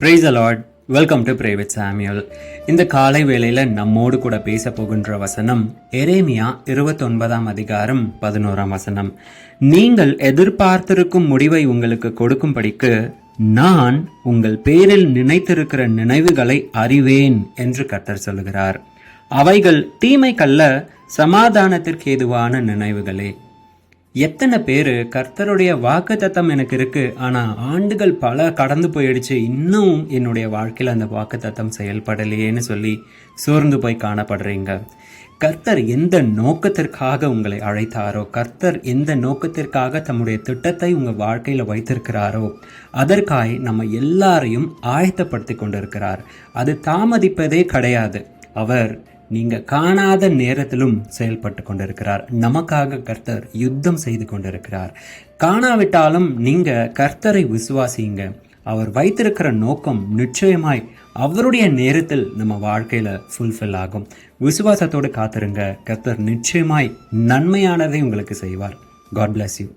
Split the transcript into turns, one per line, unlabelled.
Praise the Lord. Welcome to pray with Samuel. இந்த காலை வேளையில் நம்மோடு கூட பேச போகின்ற வசனம் எரேமியா 29ஆம் அதிகாரம் 11ஆம் வசனம். நீங்கள் எதிர்பார்த்திருக்கும் முடிவை உங்களுக்கு கொடுக்கும்படிக்கு நான் உங்கள் பேரில் நினைத்திருக்கிற நினைவுகளை அறிவேன் என்று கர்த்தர் சொல்லுகிறார். அவைகள் தீமைக்கல்ல, சமாதானத்திற்கு ஏதுவான நினைவுகளே. எத்தனை பேர் கர்த்தருடைய வாக்குத்தத்தம் எனக்கு இருக்கு, ஆனால் ஆண்டுகள் பல கடந்து போயிடுச்சு, இன்னும் என்னுடைய வாழ்க்கையில் அந்த வாக்குத்தத்தம் செயல்படலையேன்னு சொல்லி சோர்ந்து போய் காணப்படுறீங்க. கர்த்தர் எந்த நோக்கத்திற்காக உங்களை அழைத்தாரோ, கர்த்தர் எந்த நோக்கத்திற்காக தம்முடைய திட்டத்தை உங்கள் வாழ்க்கையில் வைத்திருக்கிறாரோ அதற்காய் நம்ம எல்லாரையும் ஆயத்தப்படுத்தி கொண்டிருக்கிறார். அது தாமதிப்பதே கிடையாது. அவர் நீங்கள் காணாத நேரத்திலும் செயல்பட்டு கொண்டிருக்கிறார். நமக்காக கர்த்தர் யுத்தம் செய்து கொண்டிருக்கிறார். காணாவிட்டாலும் நீங்கள் கர்த்தரை விசுவாசிங்க. அவர் வைத்திருக்கிற நோக்கம் நிச்சயமாய் அவருடைய நேரத்தில் நம்ம வாழ்க்கையில் ஃபுல்ஃபில் ஆகும். விசுவாசத்தோடு காத்திருங்க. கர்த்தர் நிச்சயமாய் நன்மையானதை உங்களுக்கு செய்வார். God bless you.